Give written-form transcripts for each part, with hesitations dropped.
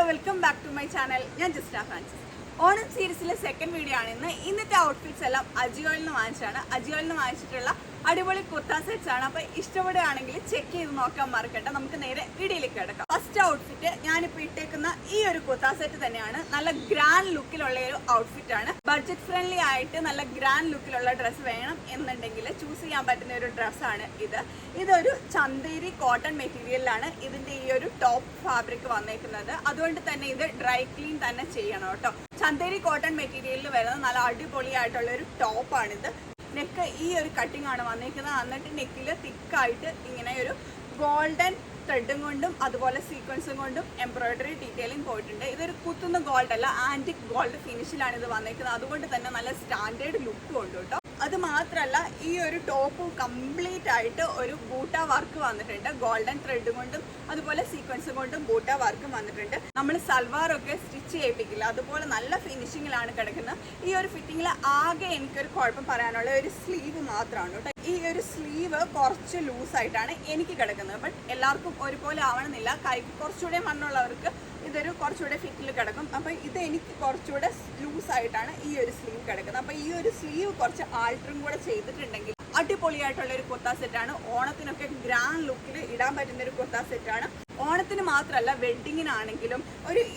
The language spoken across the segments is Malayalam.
Welcome back to my channel. ഞാൻ ജസ്ന ഫ്രാൻസിസ്. ഓണം സീരീസിലെ സെക്കൻഡ് വീഡിയോ ആണ് ഇന്ന്. ഇന്നത്തെ ഔട്ട്ഫിറ്റ്സ് എല്ലാം അജിയോയിൽ നിന്ന് വാങ്ങിച്ചാണ്. അജിയോയിൽ നിന്ന് വാങ്ങിച്ചിട്ടുള്ള അടിപൊളി കുർത്ത സെറ്റ്സ് ആണ്. അപ്പോൾ ഇഷ്ടപ്പെടുകയാണെങ്കിൽ ചെക്ക് ചെയ്ത് നോക്കാൻ മറക്കണ്ട. നമുക്ക് നേരെ വീഡിയോയിലേക്ക് കിടക്കാം. ഫസ്റ്റ് ഔട്ട്ഫിറ്റ് ഞാനിപ്പോൾ ഇട്ടേക്കുന്ന ഈ ഒരു കുർത്ത സെറ്റ് തന്നെയാണ്. നല്ല ഗ്രാൻഡ് ലുക്കിലുള്ള ഒരു ഔട്ട്ഫിറ്റ് ആണ്. ബഡ്ജറ്റ് ഫ്രണ്ട്ലി ആയിട്ട് നല്ല ഗ്രാൻഡ് ലുക്കിലുള്ള ഡ്രസ്സ് വേണം എന്നുണ്ടെങ്കിൽ ചൂസ് ചെയ്യാൻ പറ്റുന്ന ഒരു ഡ്രസ്സാണ് ഇത്. ഇതൊരു ചന്തേരി കോട്ടൺ മെറ്റീരിയലിലാണ് ഇതിന്റെ ഈ ഒരു ടോപ്പ് ഫാബ്രിക് വന്നേക്കുന്നത്. അതുകൊണ്ട് തന്നെ ഇത് ഡ്രൈ ക്ലീൻ തന്നെ ചെയ്യണം കേട്ടോ. ചന്തേരി കോട്ടൺ മെറ്റീരിയലിൽ വരുന്ന നല്ല അടിപൊളിയായിട്ടുള്ള ഒരു ടോപ്പാണിത്. നെക്ക് ഈ ഒരു കട്ടിംഗ് ആണ് വന്നിരിക്കുന്നത്. എന്നിട്ട് നെക്കിൽ തിക്കായിട്ട് ഇങ്ങനെ ഒരു ഗോൾഡൻ ത്രെഡും കൊണ്ടും അതുപോലെ സീക്വൻസും കൊണ്ടും എംബ്രോയിഡറി ഡീറ്റെയിലിംഗ് പോയിട്ടുണ്ട്. ഇതൊരു കുത്തുന്ന ഗോൾഡ് അല്ല, ആന്റിക് ഗോൾഡ് ഫിനിഷിലാണ് ഇത് വന്നിരിക്കുന്നത്. അതുകൊണ്ട് തന്നെ നല്ല സ്റ്റാൻഡേർഡ് ലുക്കും ഉണ്ട് കേട്ടോ. അത് മാത്രമല്ല ഈ ഒരു ടോപ്പ് കംപ്ലീറ്റ് ആയിട്ട് ഒരു ബൂട്ട വർക്ക് വന്നിട്ടുണ്ട്. ഗോൾഡൻ ത്രെഡ് കൊണ്ടും അതുപോലെ സീക്വൻസ് കൊണ്ടും ബൂട്ട വർക്കും വന്നിട്ടുണ്ട്. നമ്മൾ സൽവാറൊക്കെ സ്റ്റിച്ച് ചെയ്യിപ്പിക്കില്ല, അതുപോലെ നല്ല ഫിനിഷിങ്ങിലാണ് കിടക്കുന്നത്. ഈ ഒരു ഫിറ്റിങ്ങിൽ ആകെ എനിക്കൊരു കുഴപ്പം പറയാനുള്ള ഒരു സ്ലീവ് മാത്രമാണ് കേട്ടോ. ഈ ഒരു സ്ലീവ് കുറച്ച് ലൂസായിട്ടാണ് എനിക്ക് കിടക്കുന്നത്. ബട്ട് എല്ലാവർക്കും ഒരുപോലെ ആവണമെന്നില്ല. കൈക്ക് കുറച്ചുകൂടെ മണ്ണുള്ളവർക്ക് ഇതൊരു കുറച്ചുകൂടെ ഫിറ്റിൽ കിടക്കും. അപ്പോൾ ഇത് എനിക്ക് കുറച്ചുകൂടെ ലൂസായിട്ടാണ് ഈ ഒരു സ്ലീവ് കിടക്കുന്നത്. അപ്പോൾ ഈ ഒരു സ്ലീവ് കുറച്ച് ആൾട്ടറും കൂടെ ചെയ്തിട്ടുണ്ടെങ്കിൽ അടിപൊളിയായിട്ടുള്ള ഒരു കുർത്ത സെറ്റാണ്. ഓണത്തിനൊക്കെ ഗ്രാൻഡ് ലുക്കിൽ ഇടാൻ പറ്റുന്ന ഒരു കുർത്ത സെറ്റാണ്. ഓണത്തിന് മാത്രമല്ല, വെഡ്ഡിങ്ങിനാണെങ്കിലും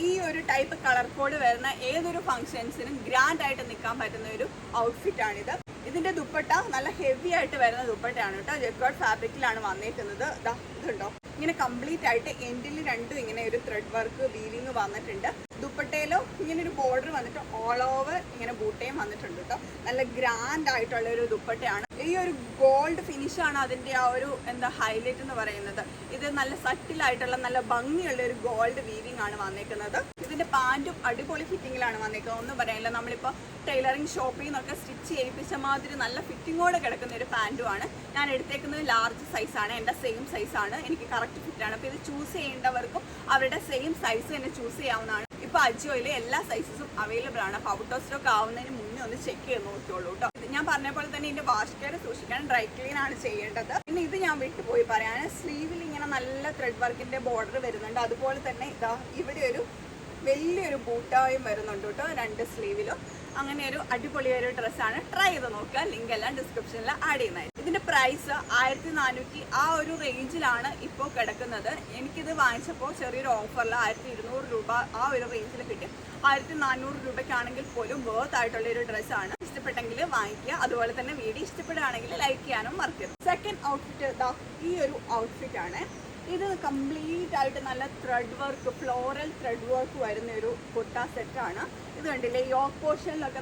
ഈ ഒരു ടൈപ്പ് കളർ കോഡ് വരുന്ന ഏതൊരു ഫംഗ്ഷൻസിനും ഗ്രാൻഡ് ആയിട്ട് നിൽക്കാൻ പറ്റുന്ന ഒരു ഔട്ട്ഫിറ്റാണിത്. ഇതിന്റെ ദുപ്പട്ട നല്ല ഹെവി ആയിട്ട് വരുന്ന ദുപ്പട്ടയാണ് കേട്ടോ. ജെക്കോർഡ് ഫാബ്രിക്കിലാണ് വന്നേക്കുന്നത്. ഇതുണ്ടോ, ഇങ്ങനെ കംപ്ലീറ്റ് ആയിട്ട് എൻഡിൽ രണ്ടും ഇങ്ങനെ ഒരു ത്രെഡ് വർക്ക് വീവിങ് വന്നിട്ടുണ്ട്. ദുപ്പട്ടയിലോ ഇങ്ങനെ ഒരു ബോർഡർ വന്നിട്ട് ഓൾ ഓവർ ഇങ്ങനെ ബൂട്ടയും വന്നിട്ടുണ്ട് കേട്ടോ. നല്ല ഗ്രാൻഡ് ആയിട്ടുള്ള ഒരു ദുപ്പട്ടയാണ്. ഈ ഒരു ഗോൾഡ് ഫിനിഷാണ് അതിന്റെ ആ ഒരു ഹൈലൈറ്റ് എന്ന് പറയുന്നത്. ഇത് നല്ല സട്ടിലായിട്ടുള്ള നല്ല ഭംഗിയുള്ള ഒരു ഗോൾഡ് വീവിങ് ആണ് വന്നേക്കുന്നത്. ഇതിന്റെ പാൻറ്റും അടിപൊളി ഫിറ്റിങ്ങിലാണ് വന്നേക്കുന്നത്. ഒന്നും പറയാനില്ല, നമ്മളിപ്പോൾ ടൈലറിങ് ഷോപ്പിൽ നിന്നൊക്കെ സ്റ്റിച്ച് ചെയ്യിപ്പിച്ച മാതിരി നല്ല ഫിറ്റിങ്ങോടെ കിടക്കുന്ന ഒരു പാൻറ്റുമാണ്. ഞാൻ എടുത്തേക്കുന്നത് ലാർജ് സൈസാണ്. എൻ്റെ സെയിം സൈസാണ്, എനിക്ക് കറക്റ്റ് ഫിറ്റാണ്. അപ്പോൾ ഇത് ചൂസ് ചെയ്യേണ്ടവർക്കും അവരുടെ സെയിം സൈസ് തന്നെ ചൂസ് ചെയ്യാവുന്നതാണ്. ഇപ്പോൾ അജിയോയിൽ എല്ലാ സൈസസും അവൈലബിൾ ആണ്. അപ്പോൾ ഔട്ട് ഓഫ് സ്റ്റോക്ക് ആവുന്നതിന് മുന്നേ ഒന്ന് ചെക്ക് ചെയ്ത് നോക്കിയോളൂ കേട്ടോ. ഞാൻ പറഞ്ഞ പോലെ തന്നെ ഇതിന്റെ വാഷ് കെയർ സൂക്ഷിക്കാൻ, ഡ്രൈ ക്ലീൻ ആണ് ചെയ്യേണ്ടത്. പിന്നെ ഇത് ഞാൻ വിട്ടുപോയി പറയാൻ, സ്ലീവിൽ ഇങ്ങനെ നല്ല ത്രെഡ് വർക്കിന്റെ ബോർഡർ വരുന്നുണ്ട്. അതുപോലെ തന്നെ ഇതാ ഇവിടെ ഒരു വലിയൊരു ബൂട്ടായും വരുന്നുണ്ട് കേട്ടോ, രണ്ട് സ്ലീവിലും. അങ്ങനെ ഒരു അടിപൊളി ഒരു ഡ്രസ്സാണ്. ട്രൈ ചെയ്ത് നോക്കുക. ലിങ്ക് എല്ലാം ഡിസ്ക്രിപ്ഷനിൽ ആഡ് ചെയ്യുന്നതായിരിക്കും. ഇതിന്റെ പ്രൈസ് 1400 ആ ഒരു റേഞ്ചിലാണ് ഇപ്പോൾ കിടക്കുന്നത്. എനിക്കിത് വാങ്ങിച്ചപ്പോൾ ചെറിയൊരു ഓഫറിൽ 1200 രൂപ ആ ഒരു റേഞ്ചിൽ കിട്ടി. 1400 രൂപയ്ക്കാണെങ്കിൽ പോലും വേർത്ത് ആയിട്ടുള്ള ഒരു ഡ്രസ്സാണ്. ഇഷ്ടപ്പെട്ടെങ്കിൽ വാങ്ങിക്കുക. അതുപോലെ തന്നെ വീഡിയോ ഇഷ്ടപ്പെടുകയാണെങ്കിൽ ലൈക്ക് ചെയ്യാനും മറക്കരുത്. സെക്കൻഡ് ഔട്ട്ഫിറ്റ് ഈ ഒരു ഔട്ട്ഫിറ്റ് ആണ്. ഇത് കംപ്ലീറ്റ് ആയിട്ട് നല്ല thread work, floral thread work വരുന്ന ഒരു കുർത്ത സെറ്റാണ്. ഇത് കണ്ടില്ലേ, യോക്ക് പോർഷനിലൊക്കെ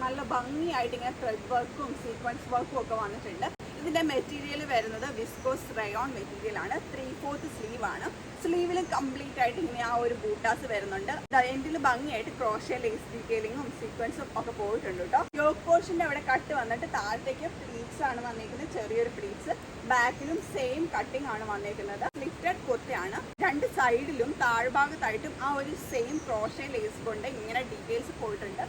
നല്ല ഭംഗിയായിട്ട് ഇങ്ങനെ ത്രെഡ് വർക്കും സീക്വൻസ് വർക്കും ഒക്കെ വന്നിട്ടുണ്ട്. ഇതിന്റെ മെറ്റീരിയൽ വരുന്നത് വിസ്കോസ് റയോൺ മെറ്റീരിയൽ ആണ്. 3/4 സ്ലീവ് ആണ്. സ്ലീവിലും കംപ്ലീറ്റ് ആയിട്ട് ഇങ്ങനെ ആ ഒരു ബൂട്ടാസ് വരുന്നുണ്ട്. എൻഡിൽ ഭംഗിയായിട്ട് ക്രോഷ്യ ലേസ് ഡീറ്റെയിലിങ്ങും സീക്വൻസും ഒക്കെ പോയിട്ടുണ്ട് കേട്ടോ. യോക്ക് പോർഷന്റെ അവിടെ കട്ട് വന്നിട്ട് താഴത്തേക്ക് പ്ലീറ്റ്സ് ആണ് വന്നിരിക്കുന്നത്, ചെറിയൊരു പ്ലീറ്റ്സ്. ബാക്കിലും സെയിം കട്ടിംഗ് ആണ് വന്നിരിക്കുന്നത്. ലിഫ്റ്റഡ് കുർത്തയാണ്. രണ്ട് സൈഡിലും താഴ്ഭാഗത്തായിട്ടും ആ ഒരു സെയിം ക്രോഷ്യ ലേസ് കൊണ്ട് ഇങ്ങനെ ഡീറ്റെയിൽസ് പോയിട്ടുണ്ട്.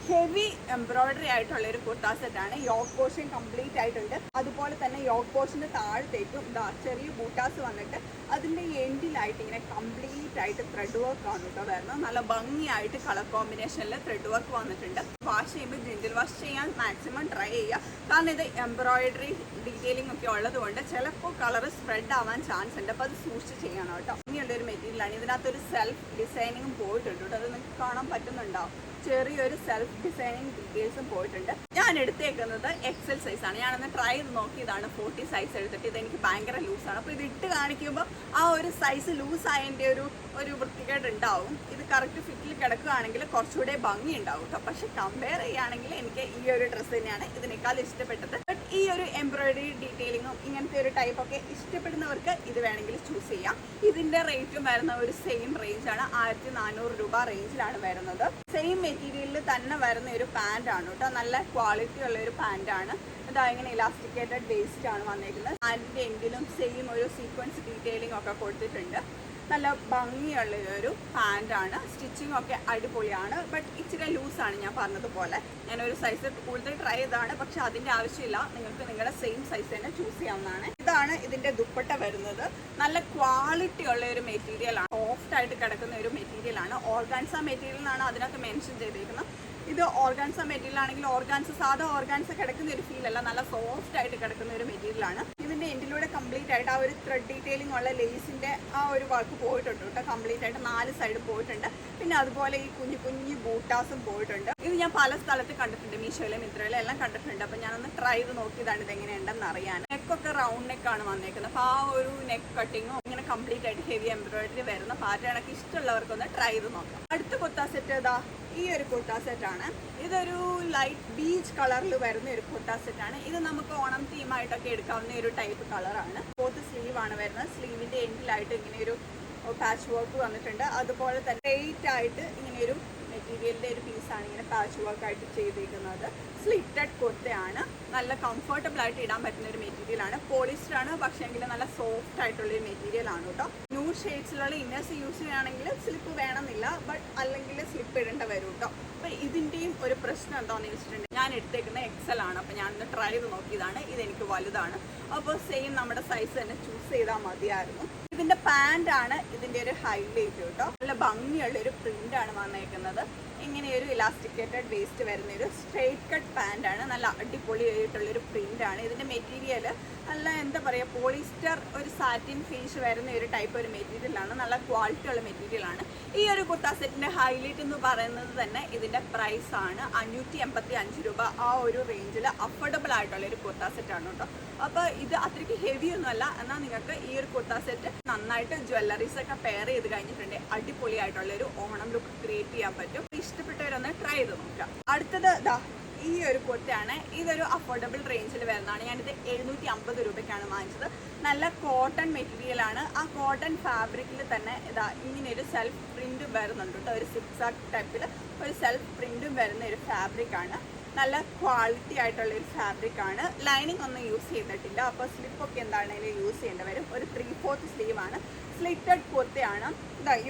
ഹെവി എംബ്രോയിഡറി ആയിട്ടുള്ള ഒരു കുർത്ത സെറ്റാണ്. യോക്ക് പോർഷൻ കംപ്ലീറ്റ് ആയിട്ടുണ്ട്. അതുപോലെ തന്നെ യോക്ക് പോർഷന്റെ താഴത്തേക്കും ചെറിയ ബൂട്ടാസ് വന്നിട്ട് അതിന്റെ എൻഡിലായിട്ട് ഇങ്ങനെ കംപ്ലീറ്റ് ആയിട്ട് ത്രെഡ് വർക്ക് ആണ് കേട്ടോ വരുന്നത്. നല്ല ഭംഗിയായിട്ട് കളർ കോമ്പിനേഷനിൽ ത്രെഡ് വർക്ക് വന്നിട്ടുണ്ട്. വാഷ് ചെയ്യുമ്പോൾ ജെന്റിൽ വാഷ് ചെയ്യാൻ മാക്സിമം ട്രൈ ചെയ്യുക. കാരണം ഇത് എംബ്രോയിഡറി ഡീറ്റെയിലിംഗ് ഒക്കെ ഉള്ളത് കൊണ്ട് ചിലപ്പോൾ കളർ സ്പ്രെഡ് ആവാൻ ചാൻസ് ഉണ്ട്. അപ്പോൾ അത് സൂക്ഷിച്ച് ചെയ്യണം കേട്ടോ. ഇങ്ങനെയുള്ളൊരു മെറ്റീരിയലാണ്. ഇതിനകത്തൊരു സെൽഫ് ഡിസൈനിങ്ങും പോയിട്ടുണ്ട് കേട്ടോ. അത് നിങ്ങൾക്ക് കാണാൻ പറ്റുന്നുണ്ടാവും. ചെറിയൊരു സെൽഫ് ഡിസൈനിങ് ഡീറ്റെയിൽസും പോയിട്ടുണ്ട്. ഞാൻ എടുത്തേക്കുന്നത് XL സൈസാണ്. ഞാനൊന്ന് ട്രൈ ചെയ്ത് നോക്കിയതാണ്. 40 സൈസ് എടുത്തിട്ട് ഇതെനിക്ക് ഭയങ്കര ലൂസാണ്. അപ്പോൾ ഇത് ഇട്ട് കാണിക്കുമ്പോൾ ആ ഒരു സൈസ് ലൂസായതിൻ്റെ ഒരു വൃത്തികേട് ഉണ്ടാവും. ഇത് കറക്റ്റ് ഫിറ്റിൽ കിടക്കുകയാണെങ്കിൽ കുറച്ചുകൂടെ ഭംഗി ഉണ്ടാവും കേട്ടോ. പക്ഷെ കമ്പയർ ചെയ്യുകയാണെങ്കിൽ എനിക്ക് ഈ ഒരു ഡ്രസ്സ് തന്നെയാണ് ഇതിനേക്കാൾ ഇഷ്ടപ്പെട്ടത്. ബട്ട് ഈ ഒരു എംബ്രോയിഡറി ഡീറ്റെയിലിങ്ങും ഇങ്ങനത്തെ ഒരു ടൈപ്പൊക്കെ ഇഷ്ടപ്പെടുന്നവർക്ക് ഇത് വേണമെങ്കിൽ ചൂസ് ചെയ്യാം. ഇതിൻ്റെ റേറ്റും വരുന്ന ഒരു സെയിം റേഞ്ചാണ്. 1400 രൂപ റേഞ്ചിലാണ് വരുന്നത്. സെയിം മെറ്റീരിയലിൽ തന്നെ വരുന്ന ഒരു പാൻറ്റാണ് കേട്ടോ. നല്ല ക്വാളിറ്റി ഉള്ള ഒരു പാൻറ്റാണ്. ഇതാ ഇങ്ങനെ ഇലാസ്റ്റിക്കേറ്റഡ് വേസ്റ്റ് ആണ് വന്നിരിക്കുന്നത്. പാൻറ്റിൻ്റെ എൻഡിലും സെയിം ഒരു സീക്വൻസ് ഡീറ്റെയിലിംഗ് ഒക്കെ കൊടുത്തിട്ടുണ്ട്. നല്ല ഭംഗിയുള്ള ഒരു പാൻറ്റാണ്. സ്റ്റിച്ചിങ് ഒക്കെ അടിപൊളിയാണ്. ബട്ട് ഇച്ചിരി ലൂസാണ്. ഞാൻ പറഞ്ഞതുപോലെ ഞാനൊരു സൈസ് കൂടുതൽ ട്രൈ ചെയ്തതാണ്. പക്ഷെ അതിൻ്റെ ആവശ്യമില്ല. നിങ്ങൾക്ക് നിങ്ങളുടെ സെയിം സൈസ് തന്നെ ചൂസ് ചെയ്യാവുന്നതാണ്. ഇതാണ് ഇതിൻ്റെ ദുപ്പട്ട വരുന്നത്. നല്ല ക്വാളിറ്റി ഉള്ള ഒരു മെറ്റീരിയലാണ്. സോഫ്റ്റ് ആയിട്ട് കിടക്കുന്ന ഒരു മെറ്റീരിയലാണ്. ഓർഗാൻസ മെറ്റീരിയൽ എന്നാണ് അതിനകത്ത് മെൻഷൻ ചെയ്തേക്കുന്നത്. ഇത് ഓർഗാൻസ മെറ്റീരിയൽ ആണെങ്കിൽ സാധാ ഓർഗാൻസ കിടക്കുന്ന ഒരു ഫീൽ അല്ല, നല്ല സോഫ്റ്റ് ആയിട്ട് കിടക്കുന്ന ഒരു മെറ്റീരിയലാണ്. ഇതിന്റെ എൻഡിലൂടെ കംപ്ലീറ്റ് ആയിട്ട് ആ ഒരു ത്രെഡ് ഡീറ്റെയിലിംഗ് ഉള്ള ലേസിന്റെ ആ ഒരു വർക്ക് പോയിട്ടുണ്ട് കേട്ടോ. കംപ്ലീറ്റ് ആയിട്ട് 4 സൈഡ് പോയിട്ടുണ്ട്. പിന്നെ അതുപോലെ ഈ കുഞ്ഞു ബൂട്ടാസും പോയിട്ടുണ്ട്. ഇത് ഞാൻ പല സ്ഥലത്ത് കണ്ടിട്ടുണ്ട്, മീഷോയിലും മിന്ത്രയിലും എല്ലാം കണ്ടിട്ടുണ്ട്. അപ്പൊ ഞാനൊന്ന് ട്രൈ ചെയ്ത് നോക്കിയതാണ് ഇത് എങ്ങനെയുണ്ടെന്ന് അറിയാൻ. നെക്കൊക്കെ റൗണ്ട് നെക്കാണ് വന്നേക്കുന്നത്. അപ്പോൾ ആ ഒരു നെക്ക് കട്ടിങ്ങോ ഇങ്ങനെ കംപ്ലീറ്റ് ആയിട്ട് ഹെവി എംബ്രോയിഡറി വരുന്ന പാറ്റേൺ ഒക്കെ ഇഷ്ടമുള്ളവർക്കൊന്ന് ട്രൈ ചെയ്ത് നോക്കാം. അടുത്ത കുർത്ത സെറ്റ് ഇതാ ഈ ഒരു കുർത്ത സെറ്റാണ്. ഇതൊരു ലൈറ്റ് ബീച്ച് കളറിൽ വരുന്ന ഒരു കുർത്ത സെറ്റാണ്. ഇത് നമുക്ക് ഓണം തീമായിട്ടൊക്കെ എടുക്കാവുന്ന ഒരു ടൈപ്പ് കളറാണ്. 4th സ്ലീവ് ആണ് വരുന്നത്. സ്ലീവിന്റെ എൻഡിലായിട്ട് ഇങ്ങനെ ഒരു പാച്ച് വർക്ക് വന്നിട്ടുണ്ട്. അതുപോലെ തന്നെ സ്ട്രെയിറ്റ് ആയിട്ട് ഇങ്ങനെ ഒരു മെറ്റീരിയലിന്റെ ഒരു പീസാണ് ഇങ്ങനെ പാച്ച് വർക്ക് ആയിട്ട് ചെയ്തിരിക്കുന്നത്. സ്ലിറ്റഡ് കുർത്തയാണ്. നല്ല കംഫർട്ടബിൾ ആയിട്ട് ഇടാൻ പറ്റുന്ന ഒരു മെറ്റീരിയൽ ആണ്. പോളിസ്റ്റർ ആണ്, പക്ഷേ എങ്കിൽ നല്ല സോഫ്റ്റ് ആയിട്ടുള്ള ഒരു മെറ്റീരിയൽ ആണ് കേട്ടോ. ന്യൂഡ് ഷെയ്ഡ്സിലുള്ള ഇന്നേഴ്സ് യൂസ് ചെയ്യുകയാണെങ്കിൽ സ്ലിപ്പ് വേണമെന്നില്ല, ബട്ട് അല്ലെങ്കിൽ സ്ലിപ്പ് ഇടേണ്ട വരും കേട്ടോ. അപ്പോൾ ഇതിൻ്റെയും ഒരു പ്രശ്നം എന്താണെന്ന് വെച്ചിട്ടുണ്ടെങ്കിൽ ഞാൻ എടുത്തേക്കുന്ന XL ആണ്. അപ്പോൾ ഞാനൊന്ന് ട്രൈ ചെയ്ത് നോക്കിയതാണ്. ഇതെനിക്ക് വലുതാണ്. അപ്പോൾ സെയിം നമ്മുടെ സൈസ് തന്നെ ചൂസ് ചെയ്താൽ മതിയായിരുന്നു. ഇതിന്റെ പാന്റ് ആണ് ഇതിന്റെ ഒരു ഹൈലൈറ്റ് കേട്ടോ. നല്ല ഭംഗിയുള്ള ഒരു പ്രിന്റ് ആണ് വന്നേക്കുന്നത്. ഇങ്ങനെ ഒരു ഇലാസ്റ്റിക്കേറ്റഡ് വേസ്റ്റ് വരുന്ന ഒരു സ്ട്രെയിറ്റ് കട്ട് പാന്റ് ആണ്. നല്ല അടിപൊളിയായിട്ടുള്ളൊരു പ്രിന്റ് ആണ്. ഇതിന്റെ മെറ്റീരിയൽ നല്ല എന്താ പറയുക, പോളിസ്റ്റർ ഒരു സാറ്റിൻ ഫിനിഷ് വരുന്ന ഒരു ടൈപ്പ് ഒരു മെറ്റീരിയലാണ്. നല്ല ക്വാളിറ്റി ഉള്ള മെറ്റീരിയലാണ്. ഈ ഒരു കുർത്ത സെറ്റിന്റെ ഹൈലൈറ്റ് എന്ന് പറയുന്നത് തന്നെ ഇതിന്റെ പ്രൈസ് ആണ്. 585 രൂപ. ആ ഒരു റേഞ്ചിൽ അഫോർഡബിൾ ആയിട്ടുള്ള ഒരു കുർത്ത സെറ്റ് ആണ് കേട്ടോ. അപ്പോൾ ഇത് അത്രയ്ക്ക് ഹെവി ഒന്നും അല്ല. എന്നാൽ നിങ്ങൾക്ക് ഈ ഒരു കുർത്ത സെറ്റ് നന്നായിട്ട് ജ്വല്ലറീസ് ഒക്കെ പെയർ ചെയ്ത് കഴിഞ്ഞിട്ടുണ്ടെങ്കിൽ അടിപൊളിയായിട്ടുള്ള ഒരു ഓണം ലുക്ക് ക്രിയേറ്റ് ചെയ്യാൻ പറ്റും. ഇഷ്ടപ്പെട്ടവരൊന്ന് ട്രൈ ചെയ്ത് നോക്കാം. അടുത്തത് ഈ ഒരു കുർത്തയാണ്. ഇതൊരു അഫോർഡബിൾ റേഞ്ചിൽ വരുന്നതാണ്. ഞാനിത് 750 രൂപയ്ക്കാണ് വാങ്ങിച്ചത്. നല്ല കോട്ടൺ മെറ്റീരിയൽ ആണ്. ആ കോട്ടൺ ഫാബ്രിക്കിൽ തന്നെ ഇങ്ങനെ ഒരു സെൽഫ് പ്രിന്റ് വരുന്നുണ്ട് കേട്ടോ. ഒരു സിക്സാക് ടൈപ്പിൽ ഒരു സെൽഫ് പ്രിന്റും വരുന്ന ഒരു ഫാബ്രിക് ആണ്. നല്ല ക്വാളിറ്റി ആയിട്ടുള്ള ഒരു ഫാബ്രിക് ആണ്. ലൈനിങ് ഒന്നും യൂസ് ചെയ്തിട്ടില്ല. അപ്പോൾ സ്ലിപ്പൊക്കെ എന്താണെങ്കിലും യൂസ് ചെയ്യേണ്ടി വരും. ഒരു 3/4 സ്ലീവ് ആണ്. സ്ലിറ്റഡ് കുർത്തയാണ്.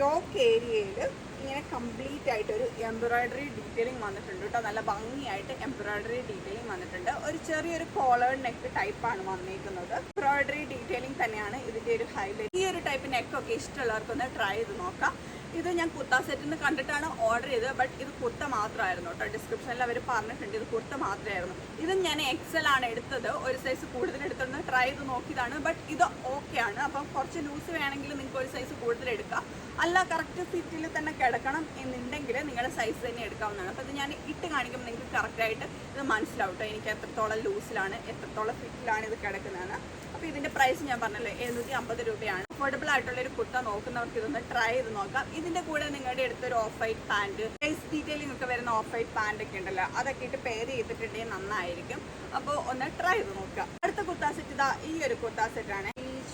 യോക്ക് ഏരിയയിൽ ഇങ്ങനെ കംപ്ലീറ്റ് ആയിട്ട് ഒരു എംബ്രോയിഡറി ഡീറ്റെയിലിംഗ് വന്നിട്ടുണ്ട് കേട്ടോ. നല്ല ഭംഗിയായിട്ട് എംബ്രോയിഡറി ഡീറ്റെയിലിംഗ് വന്നിട്ടുണ്ട്. ഒരു ചെറിയൊരു കോളേർഡ് നെക്ക് ടൈപ്പാണ് വന്നിരിക്കുന്നത്. എംബ്രോയിഡറി ഡീറ്റെയിലിംഗ് തന്നെയാണ് ഇതിന്റെ ഒരു ഹൈലൈറ്റ്. ഈ ഒരു ടൈപ്പ് നെക്കൊക്കെ ഇഷ്ടമുള്ളവർക്കൊന്ന് ട്രൈ ചെയ്ത് നോക്കാം. ഇത് ഞാൻ കുർത്ത സെറ്റിൽ നിന്ന് കണ്ടിട്ടാണ് ഓർഡർ ചെയ്തത്. ബട്ട് ഇത് കുർത്ത മാത്രമായിരുന്നു കേട്ടോ. ഡിസ്ക്രിപ്ഷനിൽ അവർ പറഞ്ഞിട്ടുണ്ട് ഇത് കുർത്ത മാത്രമായിരുന്നു. ഇത് ഞാൻ XL ആണ് എടുത്തത്. ഒരു സൈസ് കൂടുതൽ എടുത്തൊന്ന് ട്രൈ ചെയ്ത് നോക്കിയതാണ്. ബട്ട് ഇത് ഓക്കെ ആണ്. അപ്പം കുറച്ച് ലൂസ് വേണമെങ്കിൽ നിങ്ങൾക്ക് ഒരു സൈസ് കൂടുതൽ എടുക്കാം. അല്ല കറക്റ്റ് ഫിറ്റിൽ തന്നെ കിടക്കണം എന്നുണ്ടെങ്കിൽ നിങ്ങളുടെ സൈസ് തന്നെ എടുക്കാവുന്നതാണ്. അപ്പോൾ ഇത് ഞാൻ ഇട്ട് കാണിക്കുമ്പോൾ നിങ്ങൾക്ക് കറക്റ്റായിട്ട് ഇത് മനസ്സിലാവും കേട്ടോ. എനിക്ക് എത്രത്തോളം ലൂസിലാണ് എത്രത്തോളം ഫിറ്റിലാണ് ഇത് കിടക്കുന്നതാണ്. അപ്പോൾ ഇതിൻ്റെ പ്രൈസ് ഞാൻ പറഞ്ഞല്ലോ 750 രൂപയാണ്. അഫോർഡബിൾ ആയിട്ടുള്ള ഒരു കുർത്ത നോക്കുന്നവർക്ക് ഇതൊന്ന് ട്രൈ ചെയ്ത് നോക്കാം. ഇതിൻ്റെ കൂടെ നിങ്ങളുടെ അടുത്തൊരു off white pant, face detailing ഒക്കെ വരുന്ന ഓഫ് വൈറ്റ് പാൻറ്റ് ഒക്കെ ഉണ്ടല്ലോ, അതൊക്കെ ഇട്ട് പെയർ ചെയ്തിട്ടുണ്ടെങ്കിൽ നന്നായിരിക്കും. അപ്പോൾ ഒന്ന് ട്രൈ ചെയ്ത് നോക്കാം. അടുത്ത കുർത്ത സെറ്റ് ഈ ഒരു കുർത്ത സെറ്റാണ്.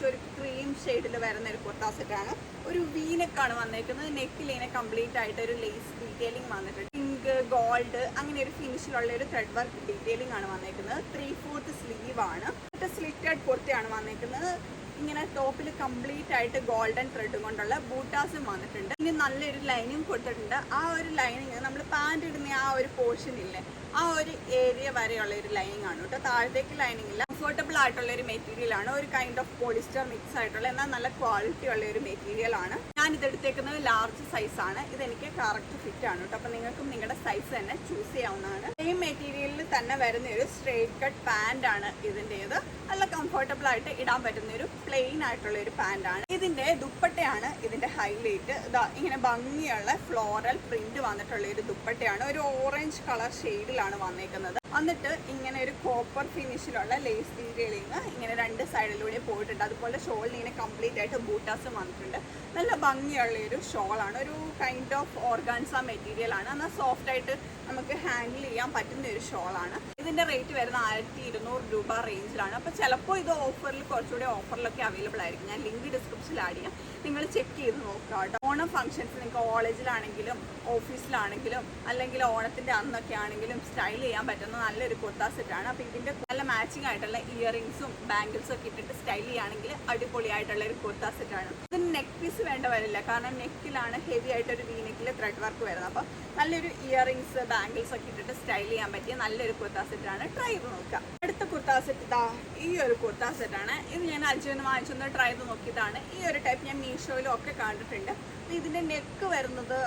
ഒരു ക്രീം ഷെയ്ഡിൽ വരുന്ന ഒരു കുർത്ത സെറ്റാണ്. ഒരു വീനെക്കാണ് വന്നേക്കുന്നത്. നെക്കിൽ ഇങ്ങനെ കംപ്ലീറ്റ് ആയിട്ട് ഒരു ലേസ് ഡീറ്റെയിലിംഗ് വന്നിട്ടുണ്ട്. പിങ്ക്, ഗോൾഡ് അങ്ങനെ ഒരു ഫിനിഷിലുള്ള ഒരു ത്രെഡ് വർക്ക് ഡീറ്റെയിലിംഗ് ആണ് വന്നേക്കുന്നത്. 3/4 സ്ലീവ് ആണ്. സ്ലിറ്റഡ് കുർത്തയാണ് വന്നേക്കുന്നത്. ഇങ്ങനെ ടോപ്പിൽ കംപ്ലീറ്റ് ആയിട്ട് ഗോൾഡൻ ത്രെഡ് കൊണ്ടുള്ള ബൂട്ടാസും വന്നിട്ടുണ്ട്. ഇനി നല്ലൊരു ലൈനിങ് കൊടുത്തിട്ടുണ്ട്. ആ ഒരു ലൈനിങ് നമ്മൾ പാൻറ് ഇടുന്ന ആ ഒരു പോർഷൻ ഇല്ലേ, ആ ഒരു ഏരിയ വരെയുള്ള ഒരു ലൈനിങ് ആണ് കേട്ടോ. താഴത്തേക്ക് ലൈനിങ് ഇല്ല. കംഫർട്ടബിൾ ആയിട്ടുള്ള ഒരു മെറ്റീരിയൽ ആണ്. ഒരു കൈൻഡ് ഓഫ് പോളിസ്റ്റർ മിക്സ് ആയിട്ടുള്ള എന്നാൽ നല്ല ക്വാളിറ്റി ഉള്ള ഒരു മെറ്റീരിയൽ ആണ്. ഞാൻ ഇതെടുത്തേക്കുന്നത് ലാർജ് സൈസ് ആണ്. ഇതെനിക്ക് കറക്റ്റ് ഫിറ്റ് ആണ് കേട്ടോ. അപ്പോൾ നിങ്ങൾക്കും നിങ്ങളുടെ സൈസ് തന്നെ ചൂസ് ചെയ്യാവുന്നതാണ്. സെയിം മെറ്റീരിയലിൽ തന്നെ വരുന്ന ഒരു സ്ട്രെയിറ്റ് കട്ട് പാൻറ് ആണ് ഇതിൻ്റെത്. നല്ല കംഫർട്ടബിൾ ആയിട്ട് ഇടാൻ പറ്റുന്ന ഒരു പ്ലെയിൻ ആയിട്ടുള്ള ഒരു പാൻറ് ആണ്. ഇതിന്റെ ദുപ്പട്ടയാണ് ഇതിന്റെ ഹൈലൈറ്റ്. ഇങ്ങനെ ഭംഗിയുള്ള ഫ്ലോറൽ പ്രിന്റ് വന്നിട്ടുള്ള ഒരു ദുപ്പട്ടയാണ്. ഒരു ഓറഞ്ച് കളർ ഷെയ്ഡിലാണ് വന്നേക്കുന്നത്. എന്നിട്ട് ഇങ്ങനെ ഒരു കോപ്പർ ഫിനിഷിലുള്ള ലേസ് ഡീറ്റെയിലിങ് ഇങ്ങനെ 2 സൈഡിലൂടെ പോയിട്ടുണ്ട്. അതുപോലെ ഷോളിന് ഇങ്ങനെ കംപ്ലീറ്റ് ആയിട്ട് ബൂട്ടാസും വന്നിട്ടുണ്ട്. നല്ല ഭംഗിയുള്ള ഒരു ഷോളാണ്. ഒരു കൈൻഡ് ഓഫ് ഓർഗാൻസ മെറ്റീരിയൽ ആണ്. എന്നാൽ സോഫ്റ്റ് ആയിട്ട് നമുക്ക് ഹാൻഡിൽ ചെയ്യാൻ പറ്റുന്ന ഒരു ഷോളാണ്. ഇതിന്റെ റേറ്റ് വരുന്ന 1200 രൂപ റേഞ്ചിലാണ്. അപ്പോൾ ചിലപ്പോൾ ഇത് ഓഫറിൽ കുറച്ചുകൂടി ഓഫറിലൊക്കെ അവൈലബിൾ ആയിരിക്കും. ഞാൻ ലിങ്ക് ഡിസ്ക്രിപ്ഷനിൽ ആഡ് ചെയ്യാം. നിങ്ങൾ ചെക്ക് ചെയ്ത് നോക്കുക കേട്ടോ. ഓണം ഫംഗ്ഷൻസ് നിങ്ങൾക്ക് കോളേജിലാണെങ്കിലും ഓഫീസിലാണെങ്കിലും അല്ലെങ്കിൽ ഓണത്തിന്റെ അന്നൊക്കെ ആണെങ്കിലും സ്റ്റൈൽ ചെയ്യാൻ പറ്റുന്ന നല്ലൊരു കുർത്ത സെറ്റാണ്. അപ്പോൾ ഇതിന്റെ നല്ല മാച്ചിങ് ആയിട്ടുള്ള ഇയറിങ്സും ബാംഗിൾസും ഒക്കെ ഇട്ടിട്ട് സ്റ്റൈൽ ചെയ്യുകയാണെങ്കിൽ അടിപൊളിയായിട്ടുള്ള ഒരു കുർത്ത സെറ്റാണ്. ഇതിന് നെക്ക് പീസ് വേണ്ട വരില്ല, കാരണം നെക്കിലാണ് ഹെവി ആയിട്ടൊരു വി നെക്കിൽ ത്രെഡ് വർക്ക് വരുന്നത്. അപ്പോൾ നല്ലൊരു ഇയറിങ്സ് ബാംഗിൾസ് ഒക്കെ ഇട്ടിട്ട് സ്റ്റൈൽ ചെയ്യാൻ പറ്റിയ നല്ലൊരു കുർത്ത സെറ്റാണ്. ട്രൈ ചെയ്ത് നോക്കുക. അടുത്ത കുർത്ത സെറ്റ് ഇതാ ഈ ഒരു കുർത്ത സെറ്റാണ്. ഇത് ഞാൻ അജിയോന്ന് വാങ്ങിച്ചൊന്ന് ട്രൈ ചെയ്ത് നോക്കിയതാണ്. ഈ ഒരു ടൈപ്പ് ഞാൻ മീഷോയിലും ഒക്കെ കണ്ടിട്ടുണ്ട്. അപ്പോൾ ഇതിൻ്റെ നെക്ക് വരുന്നത്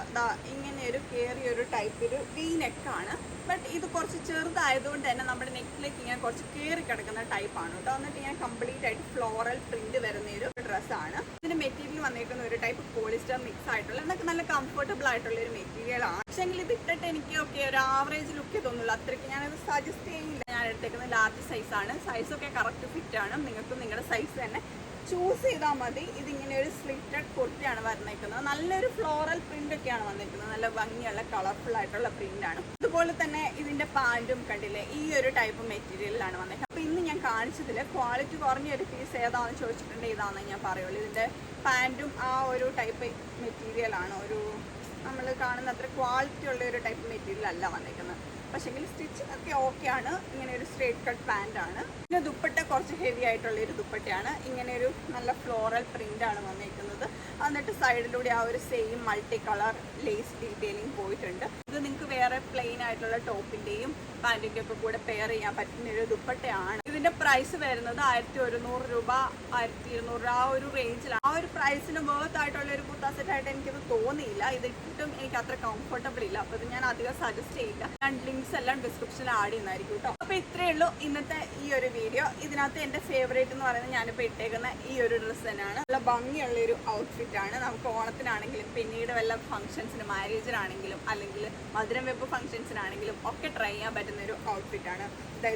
ഇങ്ങനെ ഒരു കയറിയൊരു ടൈപ്പ് ഒരു വി നെക്കാണ്. ബട്ട് ഇത് കുറച്ച് ചെറുതായതുകൊണ്ട് തന്നെ നമ്മുടെ നെക്കിലേക്ക് ഇങ്ങനെ കുറച്ച് കയറി കിടക്കുന്ന ടൈപ്പാണ് കേട്ടോ. എന്നിട്ട് ഞാൻ കംപ്ലീറ്റ് ആയിട്ട് ഫ്ലോറൽ പ്രിന്റ് വരുന്ന ഒരു ഡ്രസ്സാണ്. ഇതിന്റെ മെറ്റീരിയൽ വന്നേക്കുന്ന ഒരു ടൈപ്പ് പോളിസ്റ്റർ മിക്സ് ആയിട്ടുള്ള എന്നൊക്കെ നല്ല കംഫർട്ടബിൾ ആയിട്ടുള്ള ഒരു മെറ്റീരിയലാണ്. പക്ഷേങ്കിൽ ഇത് ഇട്ടിട്ട് എനിക്ക് ഒരു ആവറേജ് ലുക്കേ തോന്നുള്ളൂ. അത്രയ്ക്ക് ഞാനത് സജസ്റ്റ് ചെയ്യില്ല. ഞാൻ എടുത്തേക്കുന്നത് ലാർജ് സൈസാണ്. സൈസൊക്കെ കറക്റ്റ് ഫിറ്റ് ആണ്. നിങ്ങൾക്ക് നിങ്ങളുടെ സൈസ് തന്നെ ചൂസ് ചെയ്താൽ മതി. ഇതിങ്ങനെ ഒരു സ്ലിറ്റഡ് കുർത്തിയാണ് വന്നേക്കുന്നത്. നല്ലൊരു ഫ്ലോറൽ പ്രിന്റ് ഒക്കെയാണ് വന്നിരിക്കുന്നത്. നല്ല ഭംഗിയുള്ള കളർഫുൾ ആയിട്ടുള്ള പ്രിന്റാണ്. അതുപോലെ തന്നെ ഇതിന്റെ പാൻറ്റും കണ്ടില്ലേ ഈ ഒരു ടൈപ്പ് മെറ്റീരിയലിലാണ് വന്നേക്കുന്നത്. അപ്പോൾ ഇന്ന് ഞാൻ കാണിച്ചതിൽ ക്വാളിറ്റി കുറഞ്ഞ ഒരു പീസ് ഏതാണെന്ന് ചോദിച്ചിട്ടുണ്ടെങ്കിൽ ഇതാണെന്ന് ഞാൻ പറയുള്ളൂ. ഇതിന്റെ പാൻറ്റും ആ ഒരു ടൈപ്പ് മെറ്റീരിയലാണ്. ഒരു നമ്മൾ കാണുന്ന അത്ര ക്വാളിറ്റി ഉള്ള ഒരു ടൈപ്പ് മെറ്റീരിയൽ അല്ല വന്നേക്കുന്നത്. പക്ഷേങ്കിൽ സ്റ്റിച്ചിങ് ഒക്കെ ഓക്കെയാണ്. ഇങ്ങനെ ഒരു സ്ട്രേറ്റ് കട്ട് പാൻറ്റാണ്. പിന്നെ ദുപ്പട്ട കുറച്ച് ഹെവി ആയിട്ടുള്ള ഒരു ദുപ്പട്ടയാണ്. ഇങ്ങനെ ഒരു നല്ല ഫ്ലോറൽ പ്രിൻ്റാണ് വന്നിരിക്കുന്നത്. എന്നിട്ട് സൈഡിലൂടെ ആ ഒരു same multi colour lace detailing പോയിട്ടുണ്ട്. ഇത് നിങ്ങൾക്ക് വേറെ പ്ലെയിൻ ആയിട്ടുള്ള ടോപ്പിൻ്റെയും പാൻറ്റിൻ്റെ ഒക്കെ കൂടെ പെയർ ചെയ്യാൻ പറ്റുന്ന ഒരു ദുപ്പട്ടയാണ്. ഇതിൻ്റെ പ്രൈസ് വരുന്നത് 1100 രൂപ 1200 ആ ഒരു റേഞ്ചിലാണ്. ആ ഒരു പ്രൈസിന് വേർത്ത് ആയിട്ടുള്ള ഒരു കുർത്ത സെറ്റായിട്ട് എനിക്കത് തോന്നിയില്ല. ഇതിട്ടും എനിക്ക് അത്ര കംഫർട്ടബിൾ ഇല്ല. അപ്പോൾ ഇത് ഞാൻ അധികം സജസ്റ്റ് ചെയ്യില്ല. ഞാൻ ലിങ്ക്സ് എല്ലാം ഡിസ്ക്രിപ്ഷനിൽ ആഡ് ചെയ്യുന്നതായിരിക്കും കേട്ടോ. അപ്പോൾ ഇത്രയേ ഉള്ളൂ ഇന്നത്തെ ഈ ഒരു വീഡിയോ. ഇതിനകത്ത് എൻ്റെ ഫേവറേറ്റ് എന്ന് പറയുന്നത് ഞാനിപ്പോൾ ഇട്ടേക്കുന്ന ഈ ഒരു ഡ്രസ്സ് തന്നെയാണ്. നല്ല ഭംഗിയുള്ള ഒരു ഔട്ട്ഫിറ്റ് ആണ്. നമുക്ക് ഓണത്തിനാണെങ്കിലും പിന്നീട് വല്ല ഫംഗ്ഷൻസിന് മാരേജിനാണെങ്കിലും അല്ലെങ്കിൽ മധുരം വെപ്പ് ഫംഗ്ഷൻസിനാണെങ്കിലും ഒക്കെ ട്രൈ ചെയ്യാൻ പറ്റുന്ന ഒരു ഔട്ട്ഫിറ്റാണ്.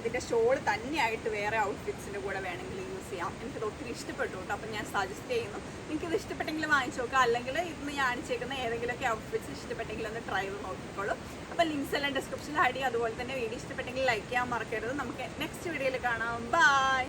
ഇതിൻ്റെ ഷോൾ തന്നെയായിട്ട് വേറെ ഔട്ട്ഫിറ്റ്സിൻ്റെ കൂടെ വേണമെങ്കിൽ യൂസ് ചെയ്യാം. എനിക്കത് ഒത്തിരി ഇഷ്ടപ്പെട്ടു കേട്ടോ. അപ്പം ഞാൻ സജസ്റ്റ് ചെയ്യുന്നു. എനിക്കിത് ഇഷ്ടപ്പെട്ടെങ്കിൽ വാങ്ങിച്ചു നോക്കുക. അല്ലെങ്കിൽ ഇന്ന് ഞാൻ അണിച്ചേക്കുന്ന ഏതെങ്കിലുമൊക്കെ ഔട്ട്ഫിറ്റ്സ് ഇഷ്ടപ്പെട്ടെങ്കിൽ ഒന്ന് ട്രൈ ചെയ്ത് നോക്കിക്കോളൂ. അപ്പോൾ ലിങ്ക്സ് എല്ലാം ഡിസ്ക്രിപ്ഷനിൽ ആഡ് ചെയ്യുക. അതുപോലെ തന്നെ വീഡിയോ ഇഷ്ടപ്പെട്ടെങ്കിൽ ലൈക്ക് ചെയ്യാൻ മറക്കരുത്. നമുക്ക് നെക്സ്റ്റ് വീഡിയോയിൽ കാണാം. ബൈ.